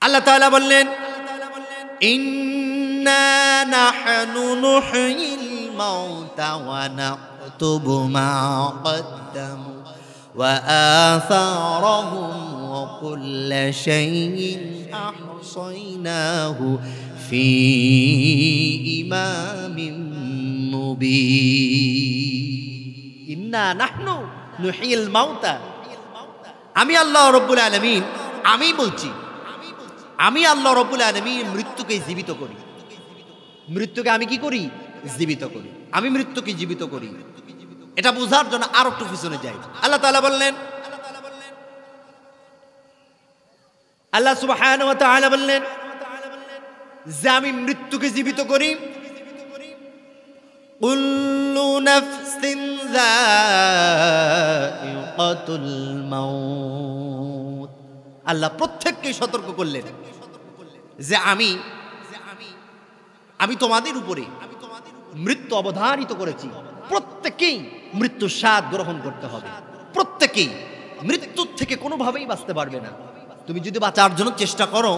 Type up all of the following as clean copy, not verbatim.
আল্লাহ তাআলা বললেন ইন্না নাহনু নুহয়িল মাউতা ওয়া নাকতুবু মা কদ্দামু ওয়া আসারহুম ওয়া কুল্লা শাইইন আহসাইনাহু ফি ইমামিন মুবিন। ইন্না নাহনু নুহয়িল মাউতা, আমি আল্লাহ রাব্বুল আলামিন, আমি বলছি, আমি আল্লাহ রাব্বুল আলামিন মৃত্যুকে জীবিত করি। মৃত্যুকে আমি কি করি? জীবিত করি। আমি মৃত্যুকে জীবিত করি। এটা বোঝার জন্য আর একটু পিছনে যাই। আল্লাহ তাআলা বললেন, আল্লাহ সুবহানাহু ওয়া তাআলা বললেন যে আমি মৃত্যুকে জীবিত করি। কুল্লু নাফসিন যায়িকাতুল মাউত, আল্লাহ প্রত্যেককে সতর্ক করলেন যে আমি তোমাদের উপরে মৃত্যু অবধারিত করেছি। প্রত্যেকেই মৃত্যুর স্বাদ গ্রহণ করতে হবে। প্রত্যেকেই মৃত্যুর থেকে কোনোভাবেই বাঁচতে পারবে না। তুমি যদি বাঁচার জন্য চেষ্টা করো,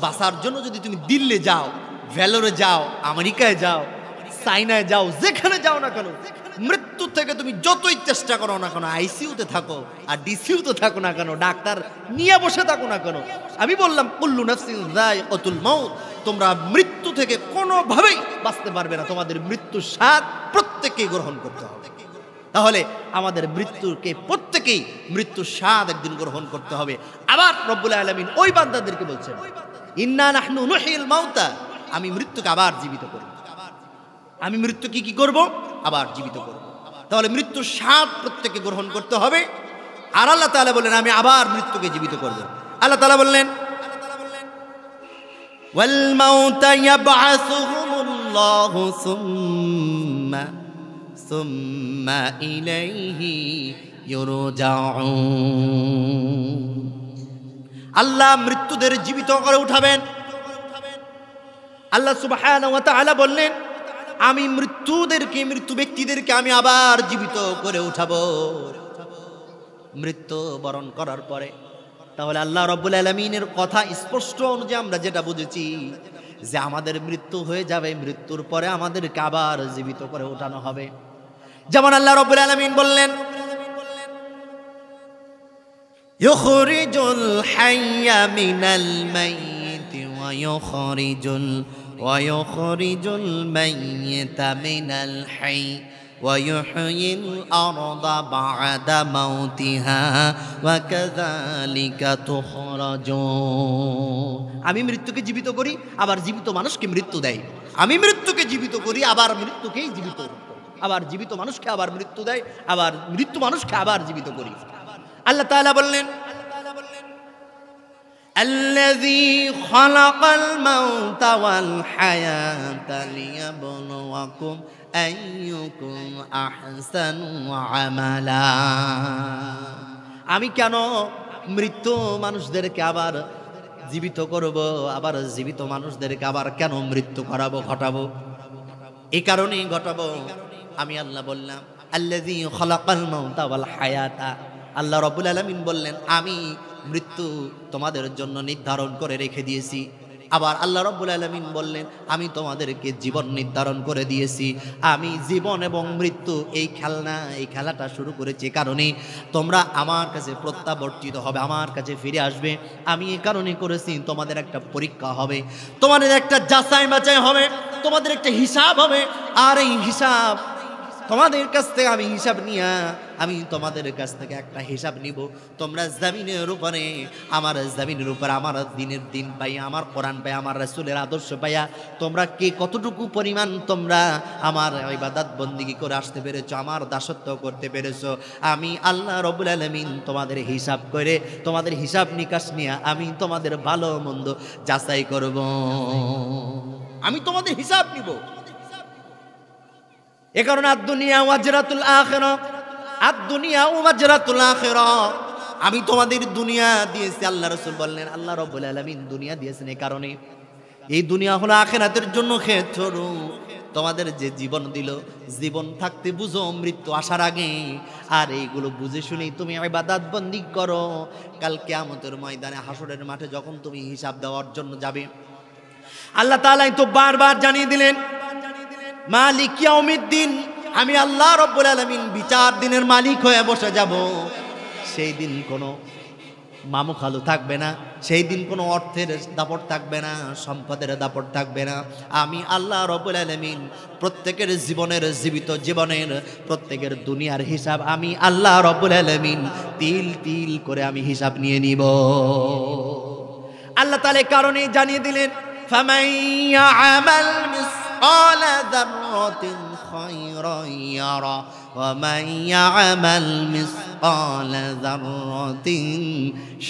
বাঁচার জন্য যদি তুমি দিল্লি যাও, ভ্যালোরে যাও, আমেরিকায় যাও, চাইনায় যাও, যেখানে যাও না কেন, মৃত্যু থেকে তুমি যতই চেষ্টা করো না কেন, আইসিইউতে থাকো আর ডিসিইউতে থাকো না কেন, ডাক্তার নিয়ে বসে থাকো না কেন, আমি বললাম কুল্লু নাফসিন যায়িকাতুল মাউত, তোমরা মৃত্যু থেকে কোনোভাবেই বাঁচতে পারবে না। তোমাদের মৃত্যুর স্বাদ প্রত্যেককেই গ্রহণ করতে হবে। তাহলে আমাদের মৃত্যুকে প্রত্যেকেই মৃত্যুর স্বাদ একদিন গ্রহণ করতে হবে। আবার রব্বুল আলামিন ওই বান্দাদেরকে বলছেন ইন্না নাহনু নুহয়িল মাউতা, আমি মৃত্যুকে আবার জীবিত করব। আমি মৃত্যুকে কি করব? আবার জীবিত করব। তাহলে মৃত্যুর স্বাদ প্রত্যেককে গ্রহণ করতে হবে। আর আল্লাহ তাআলা বললেন আমি আবার মৃত্যুকে জীবিত করব। আল্লাহ তাআলা বললেন ওয়াল মাউতা ইয়াবআসুহুমুল্লাহু সুম্মা ইলাইহি ইউরজাউন, আল্লাহ মৃত্যুদের জীবিত করে উঠাবেন। আল্লাহ সুবহানাহু ওয়া তাআলা বললেন আমি মৃত্যু ব্যক্তিদেরকে আমি আবার জীবিত করে উঠাবো মৃত্যু বরণ করার পরে। তাহলে আল্লাহ রাব্বুল আলামিনের কথা স্পষ্ট অনুযায়ী আমরা যেটা বুঝেছি যে আমাদের মৃত্যু হয়ে যাবে, মৃত্যুর পরে আমাদেরকে আবার জীবিত করে উঠানো হবে। যেমন আল্লাহ রাব্বুল আলামিন বললেন ইউখরিজুল হাইয়া মিনাল মাইয়িতি ওয়া ইউখরিজুল মাইয়িতা মিনাল হাই ওয়া ইউহয়িল আরদা বা'দা মাউতিহা ওয়া কাযালিকা তুখরাজুন। আমি মৃত্যুকে জীবিত করি, আবার জীবিত মানুষকে মৃত্যু দেয়। আমি মৃত্যুকে জীবিত করি, আবার মৃত্যুকেই জীবিত করি। আবার জীবিত মানুষকে আবার মৃত্যু দেয়, আবার মৃত্যু মানুষকে আবার জীবিত করি। আল্লাহ তাআলা বললেন আল্লাযী খালাকাল মাউতা ওয়াল হায়াতা লিয়াবলুয়াকুম আইয়ুকুম আহসানু আমালা। আমি কেন মৃত্যু মানুষদেরকে আবার জীবিত করব, আবার জীবিত মানুষদেরকে আবার কেন মৃত্যু ঘটাবো? এই কারণেই ঘটাবো। আমি আল্লাহ বললাম আল্লাযী খালাকাল মাউতা ওয়াল হায়াতা, আল্লাহ রাব্বুল আলামিন বললেন আমি মৃত্যু তোমাদের জন্য নির্ধারণ করে রেখে দিয়েছি। আবার আল্লাহ রাব্বুল আলামিন বললেন আমি তোমাদেরকে জীবন নির্ধারণ করে দিয়েছি। আমি জীবন এবং মৃত্যু এই খেলাটা শুরু করেছি কারণে তোমরা আমার কাছে প্রত্যাবর্তিত হবে, আমার কাছে ফিরে আসবে। আমি এই কারণে করেছি তোমাদের একটা পরীক্ষা হবে, তোমাদের একটা যাচাই বাছাই হবে, তোমাদের একটা হিসাব হবে। আর এই হিসাব তোমাদের কাছ থেকে আমি হিসাব নিয়ে আমি তোমাদের কাছ থেকে একটা হিসাব নিব। তোমরা জমিনের উপরে আমার দিনের দিন পাইয়া, আমার কোরআন পাইয়া, আমার রাসূলের আদর্শ পাইয়া তোমরা কে কতটুকু পরিমাণ তোমরা আমার ইবাদত বন্দেগী করে আসতে পেরেছো, আমার দাসত্ব করতে পেরেছো, আমি আল্লাহ রাব্বুল আলামিন তোমাদের হিসাব করে, তোমাদের হিসাব নিকাশ নিয়ে আমি তোমাদের ভালো মন্দ যাচাই করব। আমি তোমাদের হিসাব নিব। এ কারণে আদ-দুনিয়া ওয়াজরাতুল আখিরা, আদ-দুনিয়া ওয়াজরাতুল আখিরা, আমি তোমাদের দুনিয়া দিয়েছি। আল্লাহ রাসূল বললেন আল্লাহ রাব্বুল আলামিন দুনিয়া দিয়েছেন এই কারণে, এই দুনিয়া হলো আখিরাতের জন্য ক্ষেত্র। তোমাদের যে জীবন দিল, জীবন থাকতে বুঝো মৃত্যু আসার আগে, আর এইগুলো বুঝে শুনেই তুমি ইবাদত বন্দি করো। কাল কিয়ামতের ময়দানে হাসরের মাঠে যখন তুমি হিসাব দেওয়ার জন্য যাবে, আল্লাহ তাআলাই তো বারবার জানিয়ে দিলেন মালিক ইয়াউমিদ্দিন, আমি আল্লাহ রাব্বুল আলামিন বিচার দিনের মালিক হয়ে বসে যাব। সেই দিন কোনো মামু খালু থাকবে না, সেই দিন কোনো অর্থের দাপট থাকবে না, সম্পদের দাপট থাকবে না। আমি আল্লাহ রাব্বুল আলামিন প্রত্যেকের জীবনের, জীবিত জীবনের, প্রত্যেকের দুনিয়ার হিসাব আমি আল্লাহ রাব্বুল আলামিন তিল তিল করে আমি হিসাব নিয়ে নিব। আল্লাহ তাআলা কারণে জানিয়ে দিলেন ফামান ইয়া'মাল মিসকালা যাররাতিন খায়রান ইয়ারা ওয়া মান ইয়া'মাল মিসকালা যাররাতিন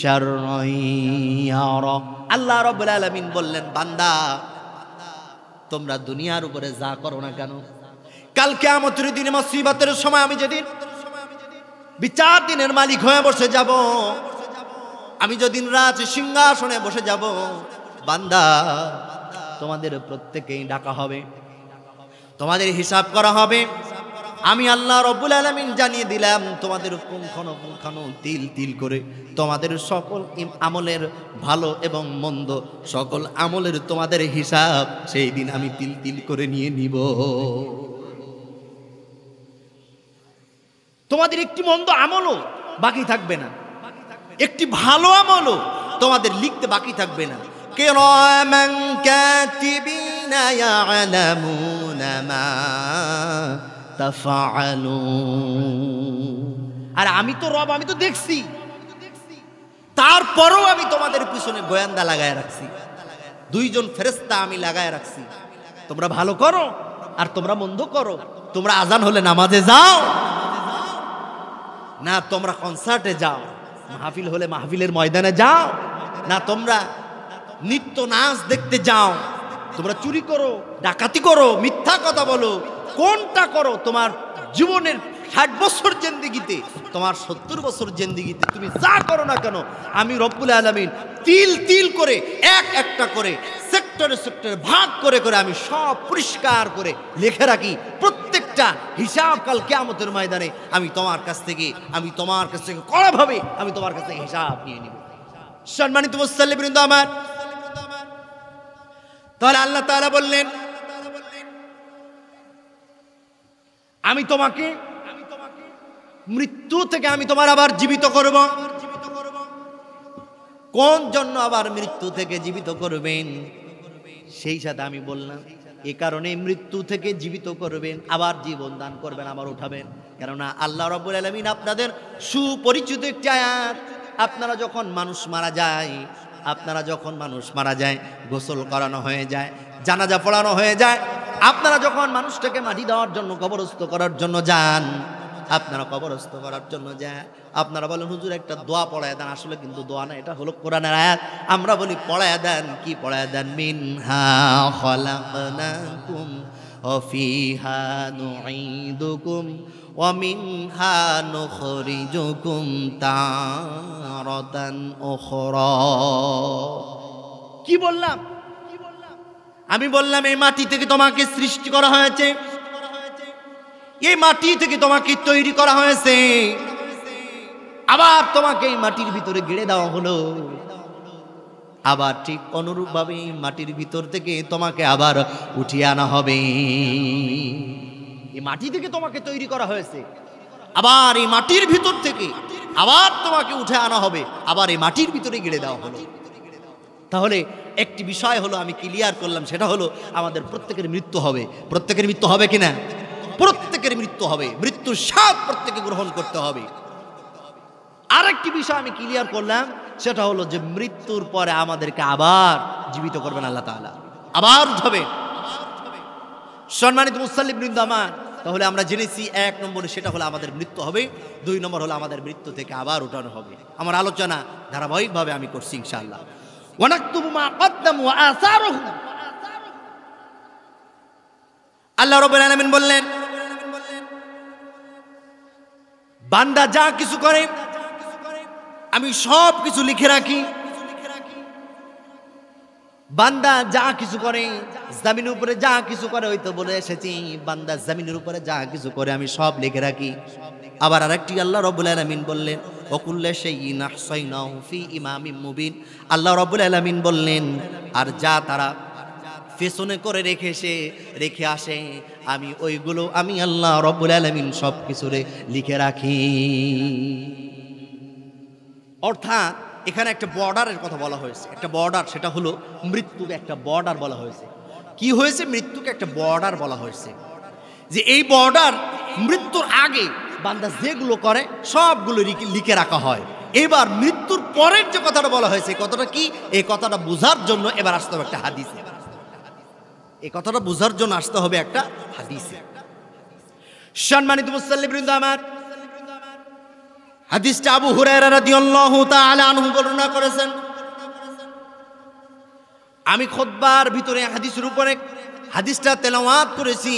শাররান ইয়ারা। আল্লাহ রাব্বুল আলামিন বললেন, বান্দা তোমরা দুনিয়ার উপরে যা করো না কেন, কাল কিয়ামতের দিনে মুসিবতের সময় আমি যেদিন বিচার দিনের মালিক হয়ে বসে যাব, আমি যেদিন রাজ সিংহাসনে বসে যাব, বান্দা তোমাদের প্রত্যেককেই ডাকা হবে, তোমাদের হিসাব করা হবে। আমি আল্লাহ রাব্বুল আলামিন জানিয়ে দিলাম তোমাদের পুঙ্খানু তিল তিল করে তোমাদের সকল আমলের ভালো এবং মন্দ সকল আমলের তোমাদের হিসাব সেই দিন আমি তিল তিল করে নিয়ে নিব। তোমাদের একটি মন্দ আমলও বাকি থাকবে না, একটি ভালো আমলও তোমাদের লিখতে বাকি থাকবে না। কিরামান কাতিবিনা ইয়ালামুনা মা তাফআলুন। আর আমি তো রব, আমি তো দেখছি, তারপরেও আমি তোমাদের পিছনে গোয়েন্দা লাগায় রাখছি, দুইজন ফেরেশতা আমি লাগায় রাখছি। তোমরা ভালো করো আর তোমরা মন্দ করো। তোমরা আজান হলে নামাজে যাও না, তোমরা কনসার্টে যাও, মাহফিল হলে মাহফিলের ময়দানে যাও না, তোমরা নৃত্য নাচ দেখতে যাও, তোমরা চুরি করো, ডাকাতি করো, মিথ্যা কথা বলো, কোনটা করো, তোমার জীবনের 60 বছর জিন্দেগিতে, তোমার 70 বছর জিন্দেগিতে তুমি যা করো না কেন, আমি রব্বুল আলামিন তিল তিল করে এক একটা করে সেক্টরে সেক্টরে ভাগ করে করে আমি সব পরিষ্কার করে লিখে রাখি। প্রত্যেকটা হিসাব কাল কিয়ামতের ময়দানে আমি তোমার কাছ থেকে কড়াভাবে আমি তোমার কাছ থেকে হিসাব নিয়ে নিব। সম্মানিত মুসল্লিবৃন্দ আমার, তাহলে আল্লাহ তাআলা বললেন আমি তোমাকে মৃত্যু থেকে আমি তোমার আবার জীবিত করব। কোন জন্য আবার মৃত্যু থেকে জীবিত করবেন? সেই সাথে আমি বললাম এ কারণে মৃত্যু থেকে জীবিত করবেন, আবার জীবন দান করবেন, আবার উঠাবেন। কেননা আল্লাহ রাব্বুল আলামিন আপনাদের সুপরিচিত একটি আয়াত, আপনারা যখন মানুষ মারা যায় গোসল করানো হয়ে যায়, জানাজা পড়ানো হয়ে যায়, আপনারা যখন মানুষটাকে মাটি দেওয়ার জন্য কবরস্থ করার জন্য যান, আপনারা বলেন হুজুর একটা দোয়া পড়ায় দেন। আসলে কিন্তু দোয়া না, এটা হলো কোরআনের আয়াত। আমরা বলি পড়ায় দেন, কি পড়ায় দেন? মিনহা খালাকনাকুম ওয়া ফিহা নুঈদুকুম ওয়া মিনহা নুখরিজুকুম তারাতান উখরা। কি বললাম? আমি বললাম এই মাটি থেকে তোমাকে সৃষ্টি করা হয়েছে, এই মাটি থেকে তোমাকে তৈরি করা হয়েছে, আবার তোমাকে এই মাটির ভিতরে গেড়ে দেওয়া হলো, আবার ঠিক অনুরূপভাবে এই মাটির ভিতর থেকে তোমাকে আবার উঠিয়ে আনা হবে। এই মাটি থেকে তোমাকে তৈরি করা হয়েছে, আবার এই মাটির ভিতর থেকে আবার তোমাকে উঠে আনা হবে, আবার এই মাটির ভিতরে গেড়ে দেওয়া হলো। তাহলে একটি বিষয় হলো আমি ক্লিয়ার করলাম, সেটা হলো আমাদের প্রত্যেকের মৃত্যু হবে। প্রত্যেকের মৃত্যু হবে কিনা? প্রত্যেকের মৃত্যু হবে, মৃত্যুর স্বাদ প্রত্যেকে গ্রহণ করতে হবে। আরেকটি বিষয় আমি ক্লিয়ার করলাম, সেটা হলো যে মৃত্যুর পরে আমাদেরকে আবার জীবিত করবেন আল্লাহ তাআলা, আবার উঠাবে। সম্মানিত মুসল্লিবৃন্দ আমার, তাহলে আমরা জেনেছি 1 নম্বরে সেটা হলো আমাদের মৃত্যু হবে, 2 নম্বর হলো আমাদের মৃত্যু থেকে আবার উঠানো হবে। আমার আলোচনা ধারাবাহিকভাবে আমি করছি ইনশাআল্লাহ। ওয়ানাকতুবু মা কদ্দামু ওয়া আসারুহু। আল্লাহ রাব্বুল আলামিন বললেন বান্দা যা কিছু করে আমি সব কিছু লিখে রাখি। বান্দা যা কিছু করে, জমিনের উপরে যা কিছু করে, ওই তো বলে এসেছি বান্দা জমিনের উপরে যা কিছু করে আমি সব লিখে রাখি। আবার আরেকটি আল্লাহ রাব্বুল আলামিন বললেন ওয়াকুল্লা শাইইন আহসাইনাহু ফি ইমামিম মুবিন। আল্লাহ রাব্বুল আলামিন বললেন আর যা তারা পেছনে করে রেখে আসে আমি ওইগুলো আমি আল্লাহ রাব্বুল আলামিন সব কিছু লিখে রাখি। অর্থাৎ এখানে একটা বর্ডারের কথা বলা হয়েছে, একটা বর্ডার, সেটা হলো মৃত্যুকে একটা বর্ডার বলা হয়েছে। কি হয়েছে? মৃত্যুকে একটা বর্ডার বলা হয়েছে, যে এই বর্ডার মৃত্যুর আগে বান্দা যেগুলো করে সবগুলো লিখে রাখা হয়। এবার মৃত্যুর পরের যে কথাটা বলা হয়েছে, কথাটা কি? এই কথাটা বোঝার জন্য এবার আসতে হবে একটা হাদিসে। এই কথাটা বোঝার জন্য আসতে হবে একটা হাদিসে। সম্মানিত মুসল্লিবৃন্দ আমার, হাদিসটা আবু হুরায়রা রাদিয়াল্লাহু তাআলা আনহু বর্ণনা করেছেন। আমি খুতবার ভিতরে হাদিসের উপরে হাদিসটা তেলাওয়াত করেছি।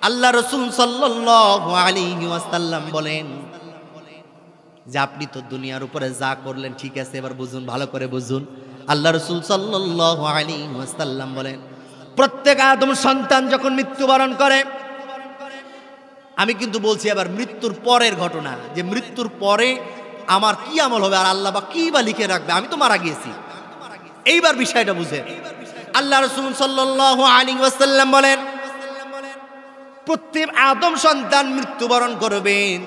আল্লাহ রাসূল সাল্লাল্লাহু আলাইহি ওয়াসাল্লাম বলেন যে আপনি তো দুনিয়ার উপরে যা করলেন ঠিক আছে, এবার বুঝুন, ভালো করে বুঝুন। আল্লাহ রাসূল সাল্লাল্লাহু আলাইহি ওয়াসাল্লাম বলেন প্রত্যেক আদম সন্তান যখন মৃত্যুবরণ করে, আমি কিন্তু বলছি এবার মৃত্যুর পরের ঘটনা, যে মৃত্যুর পরে আমার কি আমল হবে আর আল্লাহ বা কি বা লিখে রাখবে, আমি তো মারা গিয়েছি। এইবার বিষয়টা বুঝে আল্লাহ রাসূল সাল্লাল্লাহু আলাইহি ওয়াসাল্লাম বলেন প্রত্যেক আদম সন্তান মৃত্যুবরণ করবেন,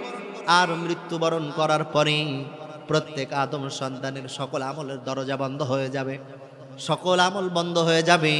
আর মৃত্যুবরণ করার পরে প্রত্যেক আদম সন্তানের সকল আমলের দরজা বন্ধ হয়ে যাবে, সকল আমল বন্ধ হয়ে যাবে।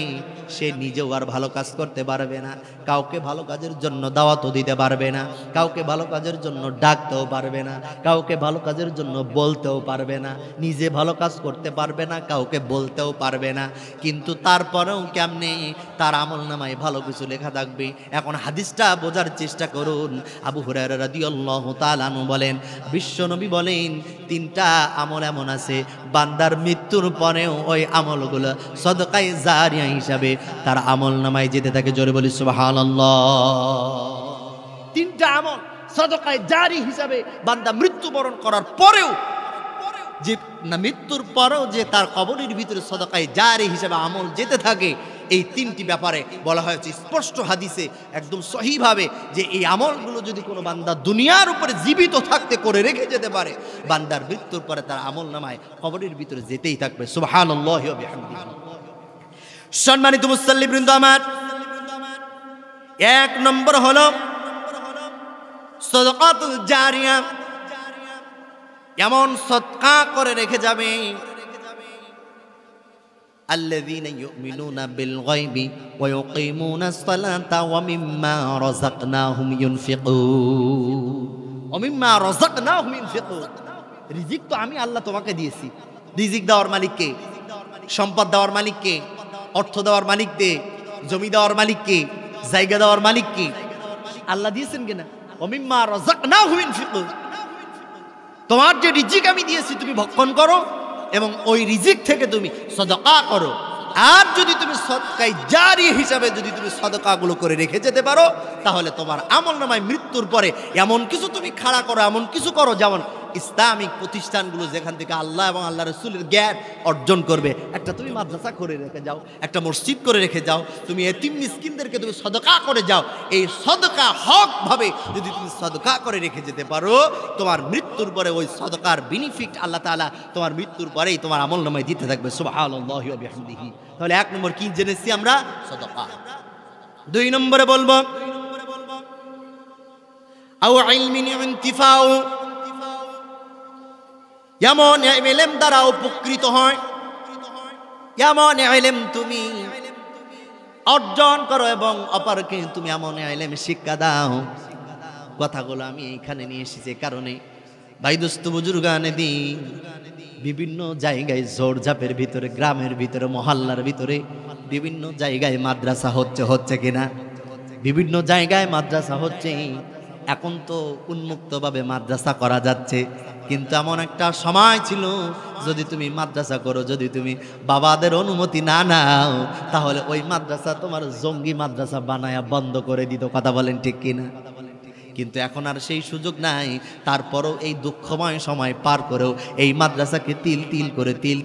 সে নিজেও আর ভালো কাজ করতে পারবে না, কাউকে ভালো কাজের জন্য দাওয়াতও দিতে পারবে না, কাউকে ভালো কাজের জন্য ডাকতেও পারবে না, কাউকে ভালো কাজের জন্য বলতেও পারবে না, নিজে ভালো কাজ করতে পারবে না, কাউকে বলতেও পারবে না। কিন্তু তারপরেও কেমনে তার আমল নামায় ভালো কিছু লেখা থাকবে। এখন হাদিসটা বোঝার চেষ্টা করুন। আবু হুরায়রা রাদিয়াল্লাহু তাআলা আনহু বলেন বিশ্বনবী বলেন তিনটা আমল এমন আছে বান্দার মৃত্যুর পরেও ওই আমল সদকায়ে জারিয়া হিসাবে তার আমল নামায় যেতে থাকে। জোরে বলি সুবহানাল্লাহ। তিনটা আমল সদকায়ে জারি হিসাবে বান্দা মৃত্যুবরণ করার পরেও, যে না মৃত্যুর পরেও যে তার কবরের ভিতরে সদকায়ে জারি হিসাবে আমল যেতে থাকে, এই তিনটি ব্যাপারে বলা হয়েছে স্পষ্ট হাদিসে একদম সহিভাবে, যে এই আমলগুলো যদি কোনো বান্দা দুনিয়ার উপরে জীবিত থাকতে করে রেখে যেতে পারে, বান্দার মৃত্যুর পরে তার আমল নামায় কবরের ভিতরে যেতেই থাকবে। সুবহানাল্লাহি ওয়া বিহামদিহি। সম্মানিত মুসল্লিবৃন্দ আমার, এক নম্বর হলো সাদাকাতুল জারিয়া। এমন সদকা করে রেখে যাবে আল্লাযীনা ইউমিনুনা বিল গায়বি ওয়া ইউকিমুনাস সালাতা ওয়া মিম্মা রাযাকনাহুম ইউনফিকুন। ওয়া মিম্মা রাযাকনাহুম ইউনফিকুন। রিজিক তো আমি আল্লাহ তোমাকে দিয়েছি। রিজিক দেওয়ার মালিক কে? সম্পদ দেওয়ার মালিক কে? অর্থ দেওয়ার মালিক কে? জমি দেওয়ার মালিক কে? জায়গা দেওয়ার মালিক কে? আল্লাহ দিয়েছেন কিনা? ওয়া মিম্মা রাযাকনাহুম ইউনফিকুন। তোমার যে রিজিক আমি দিয়েছি তুমি ভক্ষণ করো এবং ওই রিজিক থেকে তুমি সদকা করো। আর যদি তুমি সদকায়ে জারি হিসাবে যদি তুমি সদকাগুলো করে রেখে যেতে পারো, তাহলে তোমার আমলনামায় মৃত্যুর পরে এমন কিছু তুমি খাড়া করো, এমন কিছু করো, যেমন ইসলামিক প্রতিষ্ঠানগুলো যেখান থেকে আল্লাহ এবং আল্লাহ রাসূলের জ্ঞান অর্জন করবে, একটা তুমি মাদ্রাসা করে রেখে যাও, একটা মসজিদ করে রেখে যাও, তুমি এতিম মিসকিনদেরকে তুমি সদকা করে যাও। এই সদকা হক ভাবে যদি তুমি সদকা করে রেখে যেতে পারো, তোমার মৃত্যুর পরে ওই সদকার বেনিফিট আল্লাহ তাআলা তোমার মৃত্যুর পরেই তোমার আমলনামায় দিতে থাকবে। সুবহানাল্লাহি ওয়া বিহামদিহি। তাহলে এক নম্বর কি জেনেছি আমরা? সদকা। দুই নম্বরে বলবো আও ইলমিন ইনতিফাউ। এমন ইলম দ্বারা উপকৃত হয়, এমন ইলম তুমি অর্জন করো এবং অপরকে তুমি এমন ইলম শিক্ষা দাও। কথাগুলো আমি এইখানে নিয়ে এসেছি কারণে ভাই দোস্ত বুজুর্গানে দিন বিভিন্ন জায়গায় ঝোড়ঝাপের ভিতরে, গ্রামের ভিতরে, মহল্লার ভিতরে বিভিন্ন জায়গায় মাদ্রাসা হচ্ছে কিনা? বিভিন্ন জায়গায় মাদ্রাসা হচ্ছে। এখন তো উন্মুক্তভাবে মাদ্রাসা করা যাচ্ছে, কিন্তু এমন একটা সময় ছিল যদি তুমি মাদ্রাসা করো, যদি তুমি বাবাদের অনুমতি না নাও, তাহলে ওই মাদ্রাসা তোমার জঙ্গি মাদ্রাসা বানায়া বন্ধ করে দিত। কথা বলেন ঠিক কিনা? কিন্তু এখন আর সেই সুযোগ নাই। তারপরও এই দুঃখময় সময় পার করেও এই মাদ্রাসাকে তিল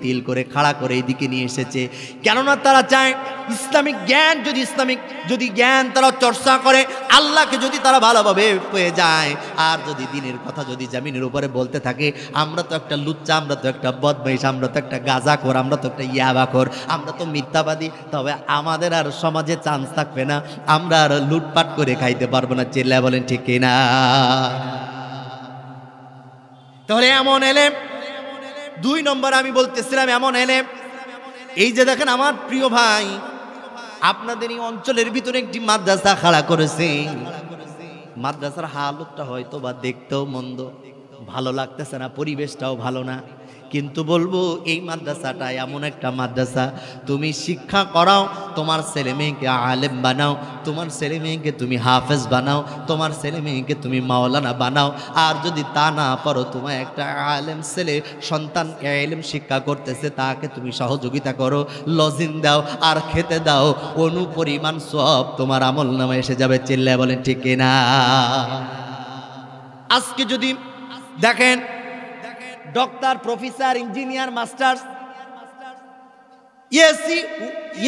তিল করে খাড়া করে এইদিকে নিয়ে এসেছে। কেননা তারা চায় ইসলামিক জ্ঞান তারা চর্চা করে, আল্লাহকে যদি তারা ভালোভাবে পেয়ে যায়, আর যদি দিনের কথা যদি জমিনের উপরে বলতে থাকে, আমরা তো একটা লুচ্চা, আমরা তো একটা বদমাইশ, আমরা তো একটা গাঁজাখোর, আমরা তো একটা ইয়াবাখোর, আমরা তো মিথ্যাবাদী, তবে আমাদের আর সমাজে চান্স থাকবে না, আমরা আর লুটপাট করে খাইতে পারবো না। চিল্লায় বলেন ঠিক কিনা? তাহলে এমন এলেম, 2 নম্বর আমি বলতেছিলাম এমন এলেম, এই যে দেখেন আমার প্রিয় ভাই, আপনাদের এই অঞ্চলের ভিতরে একটি মাদ্রাসা খাড়া করেছে। মাদ্রাসার হালতটা হয়তো বা দেখতেও মন্দ, ভালো লাগতেছে না, পরিবেশটাও ভালো না, কিন্তু বলবো এই মাদ্রাসাটা এমন একটা মাদ্রাসা, তুমি শিক্ষা করাও, তোমার ছেলে মেয়েকে আলেম বানাও, তোমার ছেলে মেয়েকে তুমি হাফেজ বানাও, তোমার ছেলে মেয়েকে তুমি মাওলানা বানাও, আর যদি তা না পারো, তোমার একটা আলেম ছেলে সন্তান ইলম শিক্ষা করতেছে, তাকে তুমি সহযোগিতা করো, লজিং দাও আর খেতে দাও, অনুপরিমাণ সব তোমার আমল নামে এসে যাবে। চিল্লায় বলেন ঠিক কিনা? আজকে যদি দেখেন doctor, professor, engineer, masters, AC,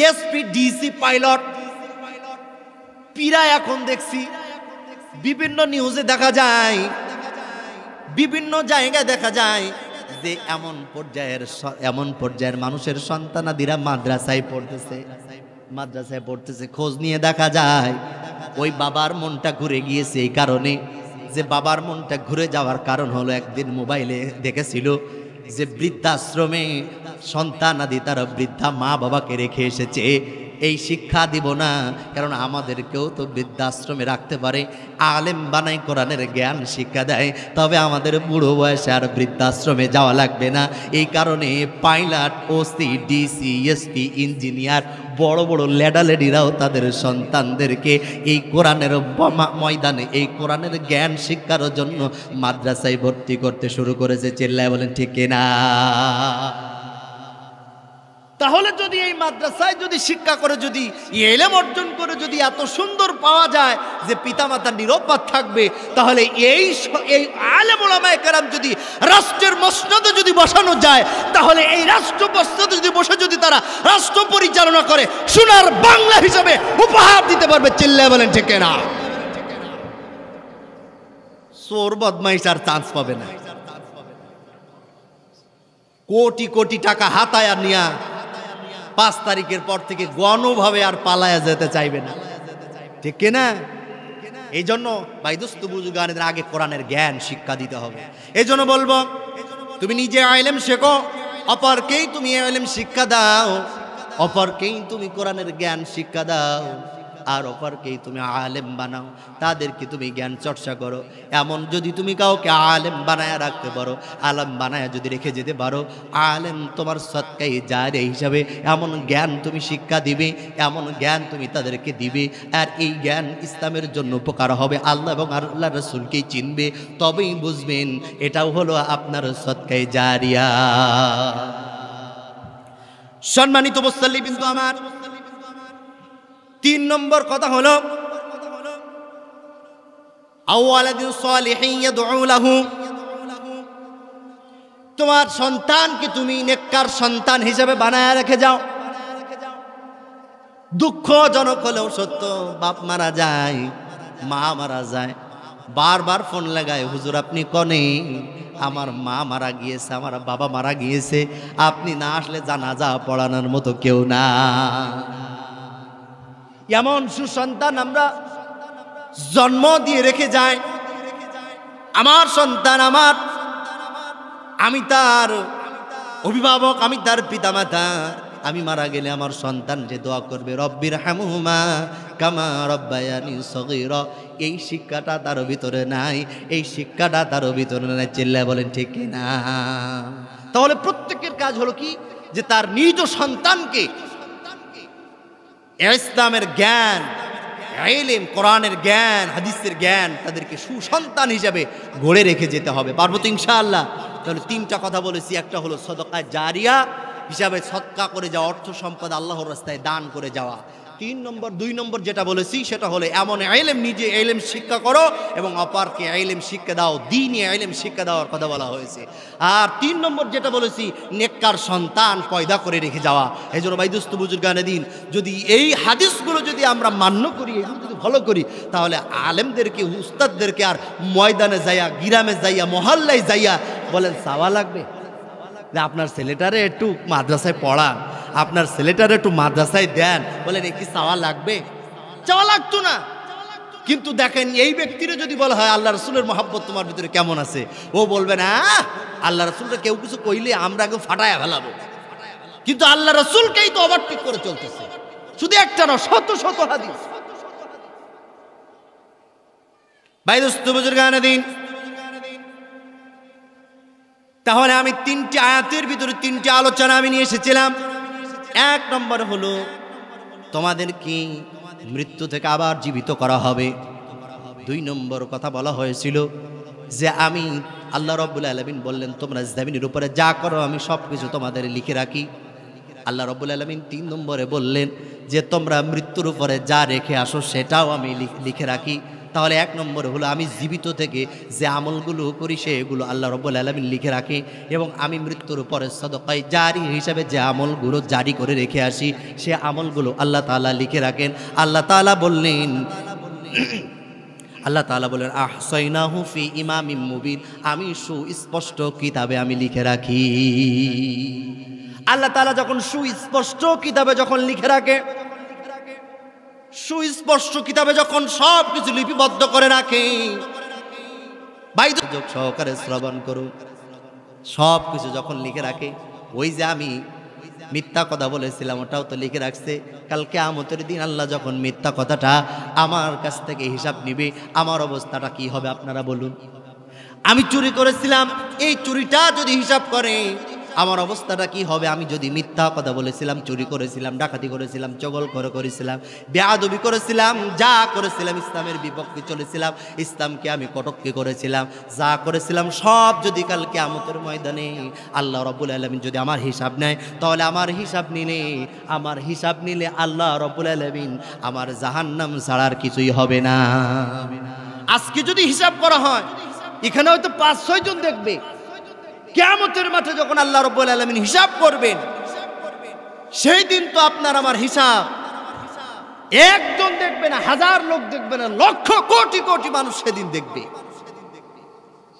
SP, DC, pilot, পীরা এখন দেখছি বিভিন্ন নিউজে দেখা যায়, বিভিন্ন জায়গায় দেখা যায় যে এমন পর্যায়ের মানুষের সন্তানাদিরা মাদ্রাসায় পড়তেছে। খোঁজ নিয়ে দেখা যায় ওই বাবার মনটা ঘুরে গিয়েছে। এই কারণে যে বাবার মনটা ঘুরে যাওয়ার কারণ হলো, একদিন মোবাইলে দেখেছিল যে বৃদ্ধাশ্রমে সন্তানাদি তারা বৃদ্ধা মা বাবাকে রেখে এসেছে। এই শিক্ষা দিব না, কারণ আমাদেরকেও তো বৃদ্ধাশ্রমে রাখতে পারে, আলেম বানাই, কোরআনের জ্ঞান শিক্ষা দেয়, তবে আমাদের বুড়ো বয়সে আর বৃদ্ধাশ্রমে যাওয়া লাগবে না। এই কারণে pilot, OC, DC, SP, engineer, বড় বড় লেডালেডিরাও তাদের সন্তানদেরকে এই কোরআনের ময়দানে, এই কোরআনের জ্ঞান শিক্ষার জন্য মাদ্রাসায় ভর্তি করতে শুরু করেছে। চিল্লায় বলেন ঠিক কিনা? তাহলে যদি এই মাদ্রাসায় যদি শিক্ষা করে, যদি ইলম অর্জন করে, যদি এত সুন্দর পাওয়া যায় যে পিতামাতা নিরাপদ থাকবে, তাহলে এই আলেম ওলামায়ে কেরাম যদি রাষ্ট্রের মসনদে যদি বসানো যায়, তাহলে এই রাষ্ট্র মসনদে যদি বসে যদি তারা রাষ্ট্র পরিচালনা করে, সোনার বাংলা হিসাবে উপহার দিতে পারবে। চিল্লায় বলেন ঠিক না? চোর বদমাইশ আর চান্স পাবে না। কোটি কোটি টাকা হাতায় নিয়া 5 তারিখের পর থেকে গণভাবে আর পালায়া যেতে চাইবে না, ঠিক কিনা? এই জন্য বাইদুস্তু বুজুর্গানের আগে কোরআনের জ্ঞান শিক্ষা দিতে হবে। এই জন্য বলবো, তুমি নিজে ইলম শেখো, অপরকেই তুমি ইলম শিক্ষা দাও, অপরকেই তুমি কোরআনের জ্ঞান শিক্ষা দাও, আর অপরকেই তুমি আলেম বানাও, তাদেরকে তুমি জ্ঞান চর্চা করো। এমন যদি তুমি কাউকে আলেম বানায় রাখতে পারো, আলেম বানায় যদি রেখে যেতে পারো, আলেম তোমার সদকায়ে জারিয়া হিসাবে এমন জ্ঞান তুমি শিক্ষা দিবে, এমন জ্ঞান তুমি তাদেরকে দিবে, আর এই জ্ঞান ইসলামের জন্য উপকার হবে, আল্লাহ এবং আল্লাহ রাসূলকেই চিনবে, তবেই বুঝবেন এটাও হলো আপনার সদকায়ে জারিয়া। সম্মানিত মুসল্লি বিন্দু আমার, 3 নম্বর কথা হলো আওয়ালাদিন সালিহিন ইয়াদউ লাহু, তোমার সন্তানকে তুমি নেককার সন্তান হিসেবে বানায় রেখে যাও। দুঃখজনক হলেও সত্য, বাপ মারা যায়, মা মারা যায়, বারবার ফোন লাগায়, হুজুর আপনি কনে, আমার মা মারা গিয়েছে, আমার বাবা মারা গিয়েছে, আপনি না আসলে জানাজা পড়ানোর মতো কেউ না। এমন সুসন্তান আমরা জন্ম দিয়ে রেখে যায়। আমার সন্তান, আমি তার অভিভাবক, আমি তার পিতামাতা, আমি মারা গেলে আমার সন্তান যে দোয়া করবে, রব্বির হামহুমা কামা রব্বায়ানি সগীরা, এই শিক্ষাটা তার ভিতরে নাই, এই শিক্ষাটা তার ভিতরে নাই। চিল্লায় বলেন ঠিক কিনা? তাহলে প্রত্যেকের কাজ হলো কি, যে তার নিজ সন্তানকে ইসলামের জ্ঞান, ইলম, কোরআনের জ্ঞান, হাদিসের জ্ঞান, তাদেরকে সুসন্তান হিসাবে গড়ে রেখে যেতে হবে। পারবো তো ইনশাআল্লাহ? তাহলে 3টা কথা বলেছি। একটা হলো সদকা জারিয়া হিসাবে সদকা করে যাওয়া, অর্থ সম্পদ আল্লাহর রাস্তায় দান করে যাওয়া। দুই নম্বর যেটা বলেছি সেটা হলো এমন ইলম, নিজে ইলম শিক্ষা করো এবং অপরকে ইলম শিক্ষা দাও, দ্বীনি ইলম শিক্ষা দেওয়ার কথা বলা হয়েছে। আর 3 নম্বর যেটা বলেছি নেককার সন্তান পয়দা করে রেখে যাওয়া। এই জন্য ভাই দোস্ত বুজুর্গানে দিন, যদি এই হাদিসগুলো যদি আমরা মান্য করি, এগুলো যদি ফলো করি, তাহলে আলেমদেরকে, উস্তাদদেরকে আর ময়দানে যাইয়া, গ্রামে যাইয়া, মহল্লায় যাইয়া বলেন চাওয়া লাগবে যে আপনার ছেলেটারে একটু মাদ্রাসায় পড়ান, আপনার ছেলেটারে একটু মাদ্রাসায় দেন, বলেন এ কি চাওয়া লাগবে? চাওয়া লাগতো না। কিন্তু দেখেন এই ব্যক্তিরে যদি বলা হয় আল্লাহ রসুলের মহব্বত তোমার ভিতরে কেমন আছে, ও বলবে না আল্লাহ রসুলটা কেউ কিছু কইলে আমরা কেউ ফাটায়া ফেলাবো। কিন্তু আল্লাহ রসুলকেই তো ওভারটেক করে চলতেছে, শুধু একটা না, শত শত হাদিস। ভাই দোস্ত বুজুর্গানে দিন, তাহলে আমি 3টি আয়াতের ভিতরে 3টি আলোচনা আমি নিয়ে এসেছিলাম। 1 নম্বর হলো তোমাদেরকে মৃত্যু থেকে আবার জীবিত করা হবে। 2 নম্বর কথা বলা হয়েছিল যে আমি আল্লাহ রাব্বুল আলামিন বললেন তোমরা জমিনের উপরে যা করো আমি সব কিছু তোমাদের লিখে রাখি। আল্লাহ রাব্বুল আলামিন 3 নম্বরে বললেন যে তোমরা মৃত্যুর উপরে যা রেখে আসো সেটাও আমি লিখে রাখি। তাহলে 1 নম্বর হলো আমি জীবিত থেকে যে আমলগুলো করি সেগুলো আল্লাহ রাব্বুল আলামিন লিখে রাখি, এবং আমি মৃত্যুর পরে সদকায়ে জারি হিসাবে যে আমলগুলো জারি করে রেখে আসি সে আমলগুলো আল্লাহ তাআলা লিখে রাখেন। আল্লাহ তাআলা বললেন আহসাইনাহু ফি ইমামিম মুবিন, আমি সুস্পষ্ট কিতাবে আমি লিখে রাখি। আল্লাহ তাআলা যখন সুস্পষ্ট কিতাবে যখন লিখে রাখে, সুস্পষ্ট কিতাবে যখন সব কিছু লিপিবদ্ধ করে রাখে, ভাই সহকারে শ্রবণ করুন, সব কিছু যখন লিখে রাখে, ওই যে আমি মিথ্যা কথা বলেছিলাম ওটাও তো লিখে রাখছে। কাল কিয়ামতের দিন আল্লাহ যখন মিথ্যা কথাটা আমার কাছ থেকে হিসাব নিবে, আমার অবস্থাটা কি হবে আপনারা বলুন? আমি চুরি করেছিলাম, এই চুরিটা যদি হিসাব করে আমার অবস্থাটা কি হবে? আমি যদি মিথ্যা কথা বলেছিলাম, চুরি করেছিলাম, ডাকাতি করেছিলাম, চগলখড়ি করেছিলাম, বেয়াদবি করেছিলাম, যা করেছিলাম ইসলামের বিপক্ষে চলেছিলাম, ইসলামকে আমি কটক্কি করেছিলাম, যা করেছিলাম সব যদি কাল কিয়ামতের ময়দানে আল্লাহ রাব্বুল আলামিন যদি আমার হিসাব নেয়, তাহলে আমার হিসাব নিলে আল্লাহ রাব্বুল আলামিন আমার জাহান্নাম ছাড়ার কিছুই হবে না। আজকে যদি হিসাব করা হয় এখানে হয়তো 5-6 জন দেখবে, কিয়ামতের মাঠে যখন আল্লাহ রাব্বুল আলামিন হিসাব করবেন সেই দিন তো আপনার আমার হিসাব একজন দেখবে না, 1000 লোক দেখবে না, লক্ষ কোটি কোটি মানুষ সেদিন দেখবে।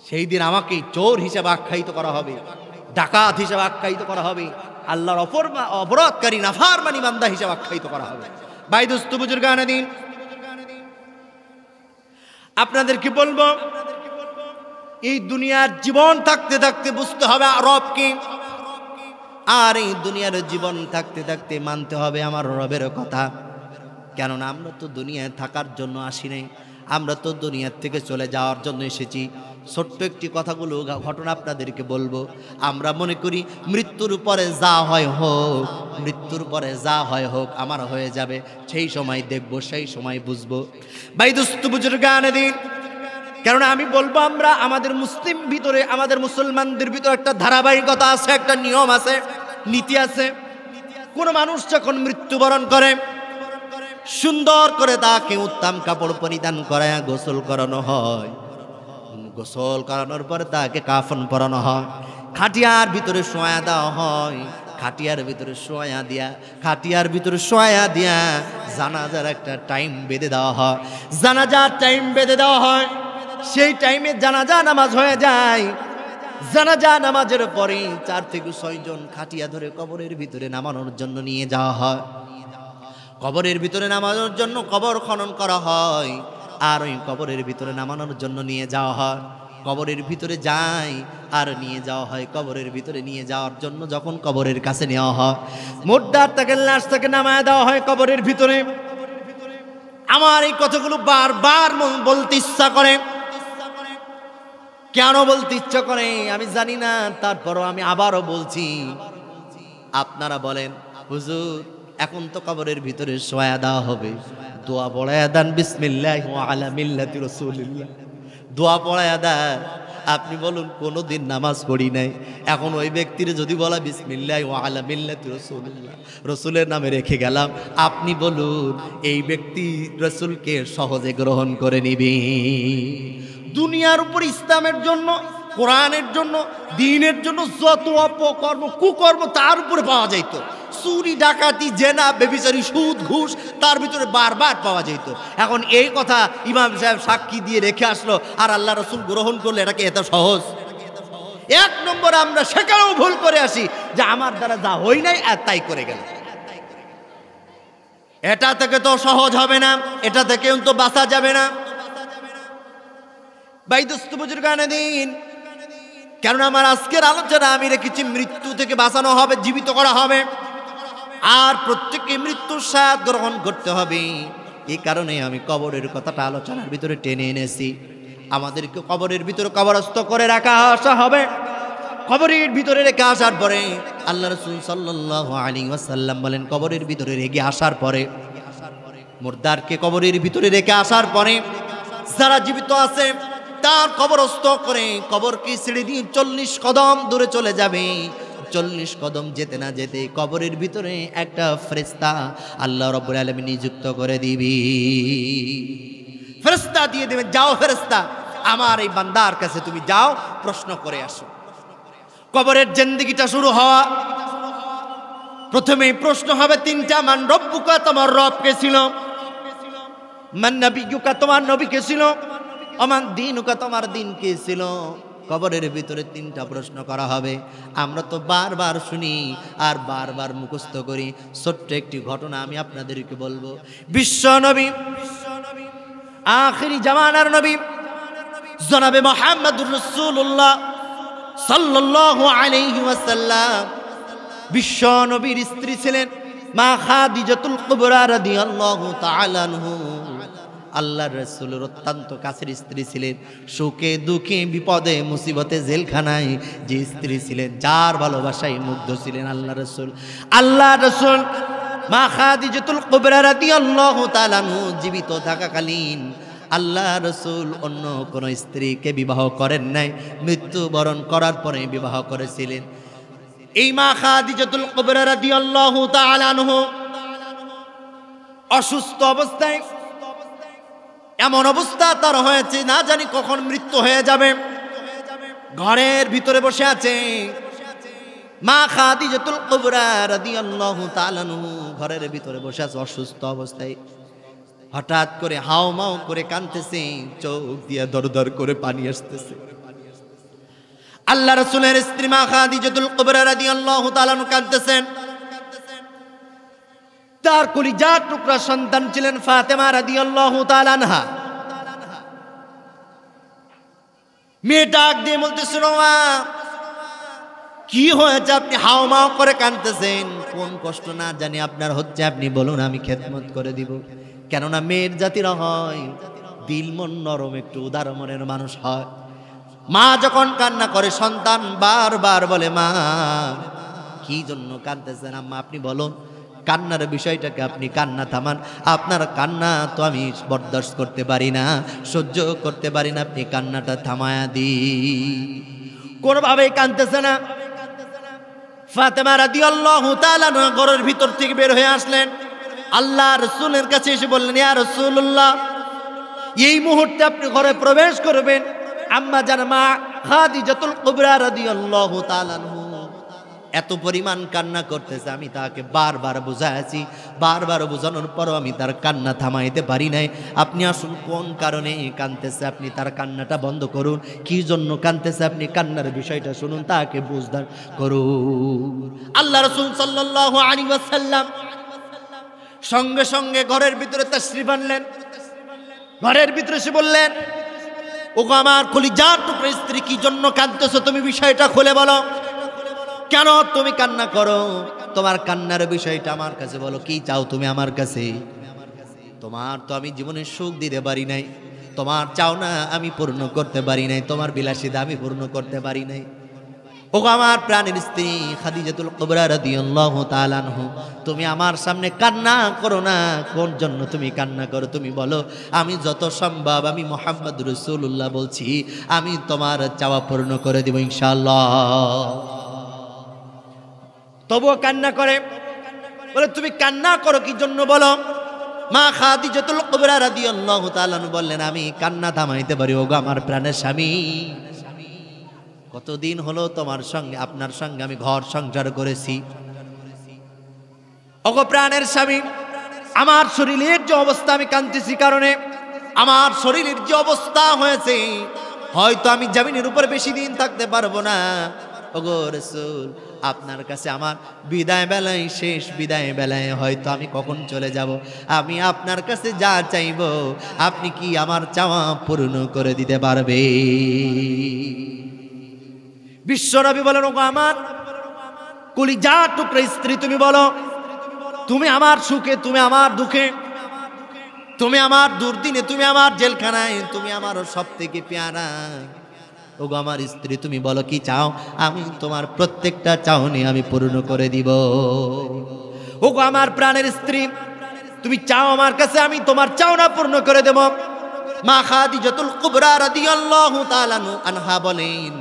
সেই দিন আমাকে চোর হিসাবে আখ্যায়িত করা হবে, ডাকাত হিসাবে আখ্যায়িত করা হবে, আল্লাহর অপরাধকারী নাফরমানি বান্দা হিসাবে আখ্যায়িত করা হবে। ভাই দোস্ত বুজুর্গানে দিন, আপনাদেরকে বলবো এই দুনিয়ার জীবন থাকতে থাকতে বুঝতে হবে রবকে, আর এই দুনিয়ার জীবন থাকতে থাকতে মানতে হবে আমার রবের কথা। কেননা আমরা তো দুনিয়ায় থাকার জন্য আসি নাই, আমরা তো দুনিয়ার থেকে চলে যাওয়ার জন্য এসেছি। ছোট্ট একটি কথাগুলো ঘটনা আপনাদেরকে বলবো। আমরা মনে করি মৃত্যুর পরে যা হয় হোক, মৃত্যুর পরে যা হয় হোক আমার হয়ে যাবে, সেই সময় দেখব, সেই সময় বুঝবো। ভাই দোস্ত বুজুর্গানে দিন, কেননা আমি বলবো আমরা আমাদের আমাদের মুসলমানদের ভিতরে একটা ধারাবাহিকতা আছে, একটা নিয়ম আছে, নীতি আছে। কোন মানুষ যখন মৃত্যুবরণ করে সুন্দর করে তাকে উত্তম কাপড় পরিধান করায় গোসল করানো হয়, গোসল করানোর পর তাকে কাফন পরানো হয়, খাটিয়ার ভিতরে শোয়া দেওয়া হয়, খাটিয়ার ভিতরে শোয়া দিয়া জানাজার একটা টাইম বেঁধে দেওয়া হয়, জানাজার টাইম বেঁধে দেওয়া হয়। সেই টাইমে জানাজা নামাজ হয়ে যায়। জানাজা নামাজের পরে 4 থেকে 6 জন খাটিয়া ধরে কবরের ভিতরে নামানোর জন্য নিয়ে যাওয়া হয়। কবরের ভিতরে নামানোর জন্য কবর খনন করা হয়, আর ওই কবরের ভিতরে নামানোর জন্য নিয়ে যাওয়া হয়। কবরের ভিতরে যায় আর নিয়ে যাওয়া হয়। কবরের ভিতরে নিয়ে যাওয়ার জন্য যখন কবরের কাছে নেওয়া হয়, মুর্দার তাকে লাশটাকে নামায় দেওয়া হয় কবরের ভিতরে। আমার এই কথাগুলো বারবার বলতে ইচ্ছা করে। কেন বলতে ইচ্ছা করে আমি জানি না, তারপরও আমি আবারও বলছি। আপনারা বলেন হুজুর এখন তো কবরের ভিতরে শোয়া দেওয়া হবে, দোয়া পড়ায়া দেন বিসমিল্লাহি ওয়া আলা মিল্লাতি রাসূলিল্লাহ, দোয়া পড়ায়া দেয়। আপনি বলুন কোনোদিন নামাজ পড়ি নাই, এখন ওই ব্যক্তির যদি বলা বিসমিল্লাহ ওয়া আলা মিল্লাতি রাসূলুল্লাহ, রসুলের নামে রেখে গেলাম, আপনি বলুন এই ব্যক্তি রসুলকে সহজে গ্রহণ করে নিবে? দুনিয়ার উপর ইসলামের জন্য, কোরআনের জন্য, দ্বীনের জন্য যত অপকর্ম কুকর্ম তার উপরে পাওয়া যাইত, চুরি ডাকাতি জেনা বেবিচারি সুদ ঘুষ তার ভিতরে বারবার পাওয়া যেত। এখন এই কথা ইমাম সাহেব সাক্ষী দিয়ে রেখে আসলো, আর আল্লাহ রসুল গ্রহণ করলে এটাকে এত সহজ? এক নম্বর আমরা সেখানেও ভুল করে আসি যে আমার দ্বারা যা হই নাই আর তাই করে গেল। এটা থেকে তো সহজ হবে না, এটা থেকে তো বাঁচা যাবে না। বাইদস্ত বুজুর্গানে দিন, কারণ আমার আজকের আলোচনা আমি রেখেছি মৃত্যু থেকে বাঁচানো হবে, জীবিত করা হবে, আর প্রত্যেককে মৃত্যুর স্বাদ গ্রহণ করতে হবে। এই কারণে আমি কবরের কথাটা আলোচনার ভিতরে টেনে এনেছি। আমাদেরকে কবরের ভিতরে কবরস্থ করে রাখা আসা হবে। কবরের ভিতরে রেখে আসার পরে আল্লাহ রাসূল সাল্লাল্লাহু আলাইহি ওয়াসাল্লাম বলেন, কবরের ভিতরে রেখে আসার পরে, মুর্দারকে কবরের ভিতরে রেখে আসার পরে যারা জীবিত আছে তার কবরস্থ করে কবরকে ছেড়ে দিয়ে 40 কদম দূরে চলে যাবে। 40 কদম যেতে না যেতে কবরের ভিতরে একটা ফেরেশতা আল্লাহ রাব্বুল আলামিন নিযুক্ত করে দিবি। ফেরেশতা দিয়ে দেবে, যাও ফেরেশতা আমার এই বান্দার কাছে তুমি যাও, প্রশ্ন করে আসো। কবরের জিন্দেগিটা শুরু হওয়া, প্রথমেই প্রশ্ন হবে 3টা। মান রব্বুকা, তোমার রব কে ছিল? মান নবিয়ুকা, তোমার নবী কে ছিল? অমান দীনুকা, তোমার দিন কে ছিল? কবরের ভিতরে 3টা প্রশ্ন করা হবে। আমরা তো বারবার শুনি আর বারবার মুখস্থ করি। ছোট্ট একটি ঘটনা আমি আপনাদেরকে বলবো। বিশ্ব নবী, আখিরি জামানার নবী জনাবে মুহাম্মদুর রাসূলুল্লাহ সাল্লাল্লাহু আলাইহি ওয়াসাল্লাম, বিশ্ব নবীর স্ত্রী ছিলেন মা খাদিজাতুল কুবরা রাদিয়াল্লাহু তাআলা আনহা। আল্লাহর রাসূলের অত্যন্ত কাছের স্ত্রী ছিলেন। সুখে দুঃখে বিপদে মুসিবতে জেলখানায় যে স্ত্রী ছিলেন, যার ভালোবাসায় মুগ্ধ ছিলেন আল্লাহ রাসূল। আল্লাহ রাসূল মা খাদিজাতুল কুবরা রাদিয়াল্লাহু তাআলা আনহা জীবিত থাকাকালীন আল্লাহ রাসূল অন্য কোন স্ত্রীকে বিবাহ করেন নাই, মৃত্যুবরণ করার পরে বিবাহ করেছিলেন। এই মা খাদিজাতুল কুবরা রাদিয়াল্লাহু তাআলা আনহা অসুস্থ অবস্থায়, এমন অবস্থা তার হয়েছে না জানি কখন মৃত্যু হয়ে যাবে, ঘরের ভিতরে বসে আছে মা খাদিজাতুল কুবরা রাদিয়াল্লাহু তাআলা আনহা, ঘরের ভিতরে বসে আছে অসুস্থ অবস্থায়। হঠাৎ করে হাওমাও করে কাঁদতেছে, চোখ দিয়ে দরদর করে পানি আসতেছে। আল্লাহ রাসূলের স্ত্রী মা খাদিজাতুল কুবরা রাদিয়াল্লাহু তাআলা আনহা কাঁদতেছেন। তার কলিজার টুকরা সন্তান ছিলেন ফাতেমা রাদিয়াল্লাহু তাআলা আনহা। মেয়ে ডাক দিয়ে বলতেছিল, মা কি হয়েছে, আপনি হাওমাও করে কাঁদতেছেন, কোন কষ্ট না জানি আপনার হচ্ছে, আপনি বলুন আমি খেদমত করে দিব। কেননা মেয়ের জাতিরা হয় দিল মন নরম, একটু উদার মনের মানুষ হয়। মা যখন কান্না করে সন্তান বারবার বলে, মা কি জন্য কাঁদতেছেন আম্মা, আপনি বলুন কান্নার বিষয়টাকে, আপনি কান্না থামান, আপনার কান্না তো আমি বরদাস্ত করতে পারি না, সহ্য করতে পারি না, আপনি কান্নাটা থামায়া দি। কোনোভাবেই কাঁদতেছে না। ফাতেমা রাদিয়াল্লাহু তাআলা ঘরের ভিতর থেকে বের হয়ে আসলেন, আল্লাহ রাসূলের কাছে এসে বললেন, ইয়া রাসূলুল্লাহ এই মুহূর্তে আপনি ঘরে প্রবেশ করবেন। আম্মা জান মা খাদিজাতুল কুবরা রাদিয়াল্লাহু তাআলা আনহা এত পরিমাণ কান্না করতেছে, আমি তাকে বারবার বুঝাইছি, বারবার বোঝানোর পরও আমি তার কান্না থামাইতে পারি নাই। আপনি আসুন কোন কারণে কাঁদতেছে, আপনি তার কান্নাটা বন্ধ করুন, কি জন্য কাঁদতেছে আপনি কান্নার বিষয়টা শুনুন, তাকে বুঝদার করুন। আল্লাহ রাসূল সাল্লাল্লাহু আলাইহি ওয়াসাল্লাম সঙ্গে সঙ্গে ঘরের ভিতরে তাশরীফ আনলেন। ঘরের ভিতরে এসে বললেন, ওগো আমার কলিজার টুকরা স্ত্রী, কি জন্য কাঁদতেছো তুমি, বিষয়টা খুলে বলো, কেন তুমি কান্না করো, তোমার কান্নার বিষয়টা আমার কাছে বলো, কি চাও তুমি আমার কাছে? তোমার তো আমি জীবনে সুখ দিতে পারি নাই, তোমার চাও না আমি পূর্ণ করতে পারি নাই, তোমার বিলাসিতা আমি পূর্ণ করতে পারি নাই। ও আমার প্রাণের স্ত্রী খাদিজাতুল কুবরা রাদিয়াল্লাহু তাআলা আনহা, তুমি আমার সামনে কান্না করো না। কোন জন্য তুমি কান্না করো? তুমি বলো, আমি যত সম্ভব আমি মুহাম্মদ রাসূলুল্লাহ বলছি, আমি তোমার চাওয়া পূর্ণ করে দেব ইনশাআল্লাহ। তবুও কান্না করে। বলে তুমি কান্না করো কি জন্য বলো? মা খাদিজাতুল কুবরা রাদিয়াল্লাহু তাআলা আনহা বললেন, আমি কান্না থামাইতে পারি ওগো আমার প্রাণের স্বামী। কতদিন হলো তোমার সঙ্গে, আপনার সঙ্গে আমি ঘর সংসার করেছি। ওগো প্রাণের স্বামী, আমার শরীরের যে অবস্থা, আমি কাঁদতেছি কারণে আমার শরীরের যে অবস্থা হয়েছে, হয়তো আমি জমিনের উপর বেশি দিন থাকতে পারবো না। ওগো রাসূল, আপনার কাছে আমার বিদায় বেলায়, শেষ বিদায় বেলায় হয়তো আমি কখন চলে যাব, আমি আপনার কাছে যা চাইব আপনি কি আমার চাওয়া পূর্ণ করে দিতে পারবে? বিশ্বনবী বলেন, ওগো আমার কলিজার টুকরা স্ত্রী, তুমি বলো, তুমি আমার সুখে, তুমি আমার দুঃখে, তুমি আমার দুর্দিনে, তুমি আমার জেলখানায়, তুমি আমার সব থেকে পেয়ারা। ওগো আমার স্ত্রী, তুমি বলো কি চাও, আমি তোমার প্রত্যেকটা চাওনি আমি পূর্ণ করে দিব। ওগো আমার প্রাণের স্ত্রী, তুমি চাও আমার কাছে, আমি তোমার চাওনা পূর্ণ করে দেব। মা খাদিজাতুল কুবরা রাদিয়াল্লাহু তাআলা আনহা বলেন,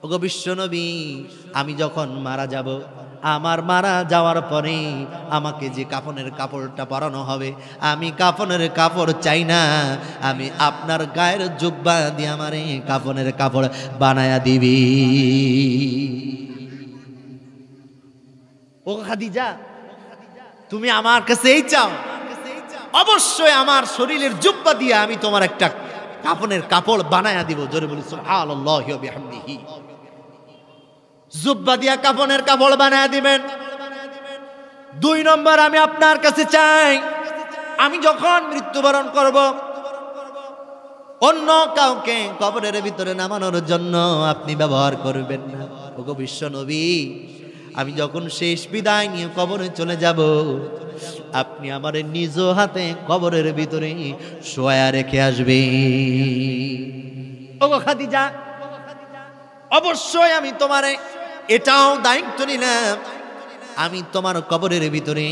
ওগো বিশ্বনবী, আমি যখন মারা যাব, আমার মারা যাওয়ার পরে আমাকে যে কাফনের কাপড়টা পরানো হবে, আমি কাফনের কাপড় চাই না, আমি আপনার গায়ের জুব্বা দিয়ে আমারে কাফনের কাপড় বানায়া দিবি। ও খাদিজা, তুমি আমার কাছে এই চাও? অবশ্যই আমার শরীরের জুব্বা দিয়ে আমি তোমার একটা কাফনের কাপড় বানায়া দিব। জোরে বলি সুবহানাল্লাহি ওয়া বিহামদিহি। জুব্বা দিয়া কাফনের কাপড় বানায়া দিবেন। 2 নম্বর, আমি আপনার কাছে চাই, আমি যখন মৃত্যুবরণ করব, অন্য কাউকে কবরের ভিতরে নামানোর জন্য আপনি ব্যবহার করবেন না। ওগো বিশ্ব নবী, আমি যখন শেষ বিদায় নিয়ে কবরে চলে যাব, আপনি আমার নিজ হাতে কবরের ভিতরে শোয়া রেখে আসবেন। ওগো খাদিজা, অবশ্যই আমি তোমারে এটাও দায়িত্ব নিলাম, আমি তোমার কবরের ভিতরে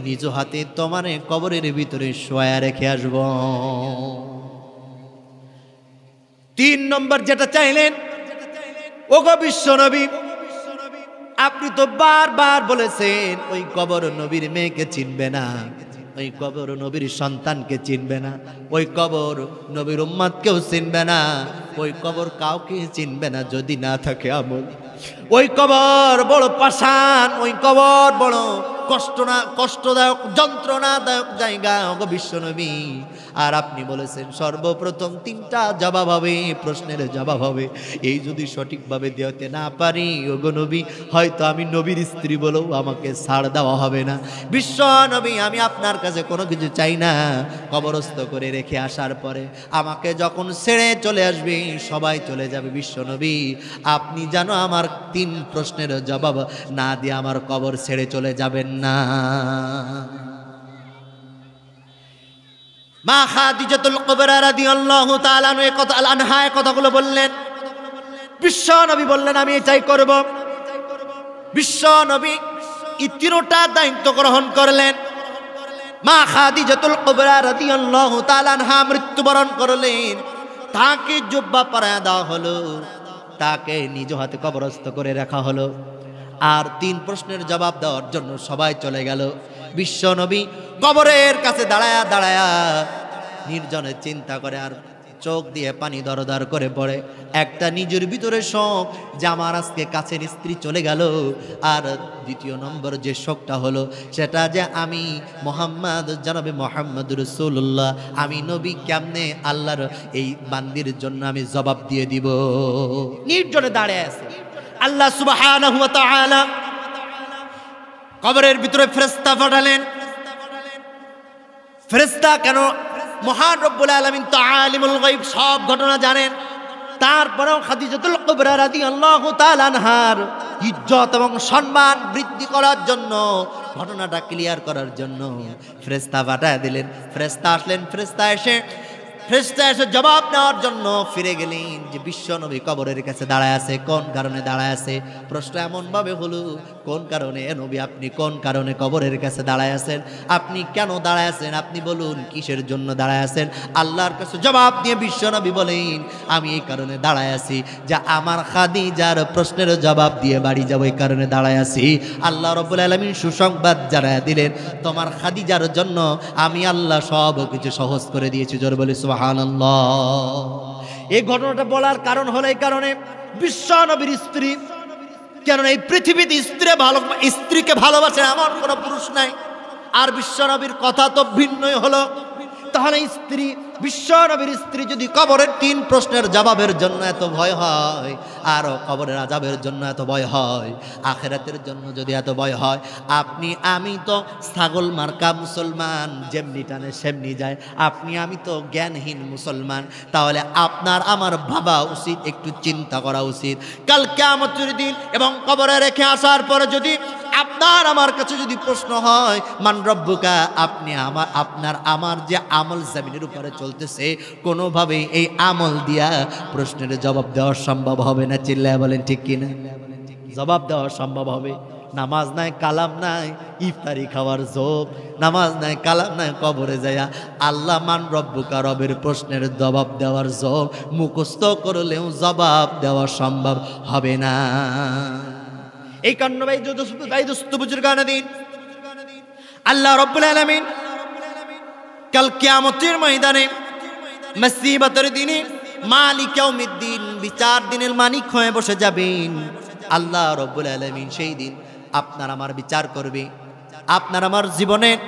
নিজ হাতে তোমার কবরের ভিতরে শোয়া রেখে আসব। 3 নম্বর যেটা চাইলেন, ওগো বিশ্ব নবী, আপনি তো বারবার বলেছেন ওই কবর নবীর মেয়েকে চিনবে না, ওই কবর নবীর সন্তানকে চিনবে না, ওই কবর নবীর উম্মতকেও চিনবে না, ওই কবর কাউকে চিনবে না যদি না থাকে আমল। ওই কবর বড় পাষাণ, ওই কবর বড় কষ্টদায়ক, যন্ত্রণাদায়ক জায়গা ওগো বিশ্বনবী। আর আপনি বলেছেন সর্বপ্রথম 3টা জবাব হবে, প্রশ্নের জবাব হবে। এই যদি সঠিকভাবে দিতে না পারি ওগো নবী, হয়তো আমি নবীর স্ত্রী বলেও আমাকে ছাড় দেওয়া হবে না। বিশ্ব নবী, আমি আপনার কাছে কোনো কিছু চাই না, কবরস্থ করে রেখে আসার পরে আমাকে যখন ছেড়ে চলে আসবে, সবাই চলে যাবে, বিশ্ব নবী আপনি যেন আমার 3 প্রশ্নের জবাব না দিয়ে আমার কবর ছেড়ে চলে যাবেন না। মা খাদিজাতুল কুবরা রাদিয়াল্লাহু তাআলা আনহা কথাগুলো বললেন। বিশ্ব নবী বললেন, আমি এটাই করব। বিশ্ব নবী এই 3টা দায়িত্ব গ্রহণ করলেন। মা খাদিজাতুল কুবরা রাদিয়াল্লাহু তাআলা আনহা মৃত্যুবরণ করলেন। তাকে জুব্বা পরায়া দেওয়া হলো, তাকে নিজ হাতে কবরস্থ করে রাখা হলো। আর 3 প্রশ্নের জবাব দেওয়ার জন্য সবাই চলে গেল। বিশ্ব নবী কবরের কাছে দাঁড়ায়া দাঁড়ায়া নির্জনে চিন্তা করে, আর চোখ দিয়ে পানি দরদর করে পড়ে। একটা নিজের ভিতরে শোক যে আমার আজকে কাছের স্ত্রী চলে গেল, আর 2 নম্বর যে শোকটা হলো সেটা যে আমি মোহাম্মদ, জনাবে মোহাম্মদ রাসূলুল্লাহ, আমি নবী কেমনে আল্লাহর এই বান্দির জন্য আমি জবাব দিয়ে দিব। নির্জনে দাঁড়িয়ে আছে। আল্লাহ সুবহানাহু ওয়া তাআলা কবরের ভিতরে ফেরেশতা পাঠালেন। ফেরেশতা কেন? মহান রব্বুল আলামিন তো আলিমুল গায়ব, সব ঘটনা জানেন। তারপরেও খাদিজাতুল কুবরা রাদিয়াল্লাহু তাআলা আনহার ইজ্জত এবং সম্মান বৃদ্ধি করার জন্য, ঘটনাটা ক্লিয়ার করার জন্য ফেরেশতা পাঠায় দিলেন। ফেরেশতা আসলেন। ফেরেশতা এসে ফেরেশতা এসে জবাব নেওয়ার জন্য ফিরে গেলেন যে বিশ্ব নবী কবরের কাছে দাঁড়ায় আছে, কোন কারণে দাঁড়ায় আছে? প্রশ্ন এমন ভাবে হলো, কোন কারণে নবী আপনি কোন কারণে কবরের কাছে দাঁড়ায় আছেন? আপনি কেন দাঁড়ায় আছেন? আপনি বলুন কিসের জন্য দাঁড়ায় আছেন? আল্লাহর কাছে জবাব দিয়ে বিশ্ব নবী বলেন, আমি এই কারণে দাঁড়ায় আছি যে আমার খাদিজার প্রশ্নের জবাব দিয়ে বাড়ি যাব, এই কারণে দাঁড়ায় আছি। আল্লাহ রাব্বুল আলামিন সুসংবাদ জানায় দিলেন, তোমার খাদিজার জন্য আমি আল্লাহ সব কিছু সহজ করে দিয়েছি। জোরে বলি সুবহানাল্লাহ। এই ঘটনাটা বলার কারণ হলো এই কারণে, বিশ্ব নবীর স্ত্রী, কারণ এই পৃথিবীতে স্ত্রীকে ভালোবাসে এমন কোনো পুরুষ নাই। আর বিশ্ব নবীর কথা তো ভিন্নই হলো। তাহলে স্ত্রী, বিশ্ব নবীর স্ত্রী যদি কবরের 3 প্রশ্নের জবাবের জন্য এত ভয় হয়, আর কবরের আযাবের জন্য এত ভয় হয়, আখিরাতের জন্য যদি এত ভয় হয়, আপনি আমি তো ছাগল মার্কা মুসলমান, যেমনি টানে সেমনি যায়। আপনি আমি তো জ্ঞানহীন মুসলমান। তাহলে আপনার আমার ভাবা উচিত, একটু চিন্তা করা উচিত। কাল কিয়ামতের দিন এবং কবরে রেখে আসার পরে যদি আপনার আমার কাছে যদি প্রশ্ন হয়, মান রব্বুকা, আপনি আমার যে আমল জমিনের উপরে চলতেছে, কোনোভাবে এই আমল দিয়া প্রশ্নের জবাব দেওয়া সম্ভব হবে না। চিল্লায় বলেন ঠিক কিনা? জবাব দেওয়া সম্ভব হবে? নামাজ নাই, কালাম নাই, ইফতারি খাওয়ার জোব, নামাজ নাই, কালাম নাই, কবরে যায়া আল্লাহ মান রব্বুকা, রবের প্রশ্নের জবাব দেওয়ার জোব মুখস্থ করলেও জবাব দেওয়া সম্ভব হবে না। এই কারণে ভাই দোস্ত বুজুর্গানে দিন, আল্লাহ রাব্বুল আলামিন কাল কিয়ামতের ময়দানে, মুসিবতের দিনে, মালিক ইয়াউমিদ্দিন, বিচার দিনের মালিক হয়ে বসে যাবেন। আল্লাহ রাব্বুল আলামিন সেই দিন আপনার আমার বিচার করবে। আপনার আমার জীবনের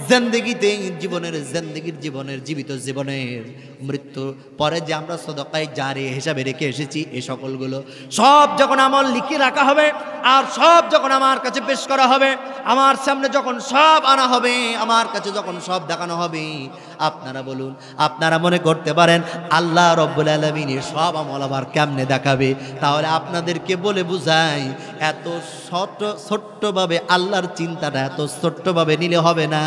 জিন্দেগিতে, জীবনের জীবিত জীবনের মৃত্যু পরে যে আমরা সদকায়ে জারিয়া হিসাবে রেখে এসেছি, এই সকলগুলো সব যখন আমল লিখে রাখা হবে, আর সব যখন আমার কাছে পেশ করা হবে, আমার সামনে যখন সব আনা হবে, আমার কাছে যখন সব দেখানো হবে, আপনারা বলুন, আপনারা মনে করতে পারেন আল্লাহ রাব্বুল আলামিন সব আমল আবার কেমনে দেখাবে? তাহলে আপনাদেরকে বলে বুঝাই, এত ছোট্টভাবে আল্লাহর চিন্তাটা এত ছোট্টভাবে নিলে হবে না।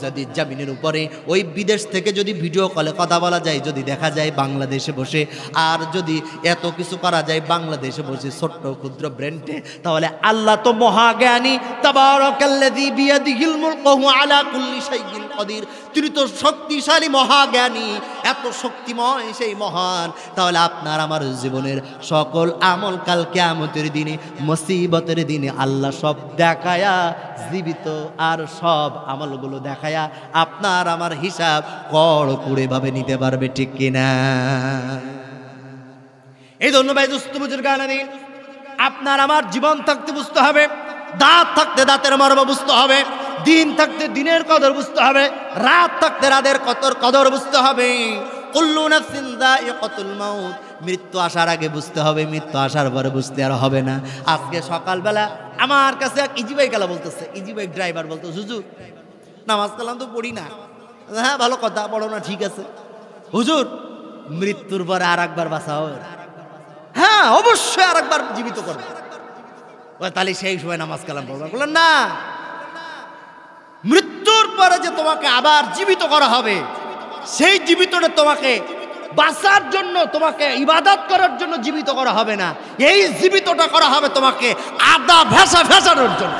যদি জমিনের উপরে ওই বিদেশ থেকে যদি ভিডিও কলে কথা বলা যায়, যদি দেখা যায় বাংলাদেশে বসে, আর যদি এত কিছু করা যায় বাংলাদেশে বসে ছোট্ট ক্ষুদ্র ব্রেনটে, তাহলে আল্লাহ তো মহাজ্ঞানী। তাবারাকাল্লাযী বিয়াদিহিল মুলকু আলা কুল্লি শাইইন কাদির, তিনি তো শক্তিশালী মহাজ্ঞানী, এত শক্তিময় সেই মহান। তাহলে আপনার আমার জীবনের সকল আমল কাল কিয়ামতের দিনে, মুসিবতের দিনে আল্লাহ সব দেখায়া, জীবিত আর সব আমলগুলো দেখায়া আপনার আমার হিসাব কড়কুড়ে ভাবে নিতে পারবে, ঠিক কিনা? এই জন্য ভাই দোস্ত বুজুর্গানে দিন, আপনার আমার জীবন থাকতে বুঝতে হবে, দাঁত থাকতে দাঁতের মর্ম বুঝতে হবে, দিন থাকতে দিনের কদর বুঝতে হবে, রাত থাকতে রাতের কদর বুঝতে হবে। কুল্লু নাফসিন যায়িকাতুল মাউত, মৃত্যু আসার আগে বুঝতে হবে, মৃত্যু আসার পরে বুঝতে আর হবে না। আজকে সকালবেলা আমার কাছে এক ইজি বাইক আলা বলতেছে, ইজি বাইক ড্রাইভার বলতো, হুজুর নামাজ কালাম তো পড়ি না। হ্যাঁ ভালো কথা, পড়ো না, ঠিক আছে। হুজুর মৃত্যুর পরে আর একবার বাঁচা হবে? হ্যাঁ অবশ্যই আর একবার জীবিত করবে। তাহলে সেই সময় নামাজ কালাম পড়বে? বললেন না, মৃত্যুর পরে যে তোমাকে আবার জীবিত করা হবে, সেই জীবিতটা তোমাকে বাঁচার জন্য, তোমাকে ইবাদত করার জন্য জীবিত করা হবে না, এই জীবিতটা করা হবে তোমাকে আদা ভেসানোর জন্য।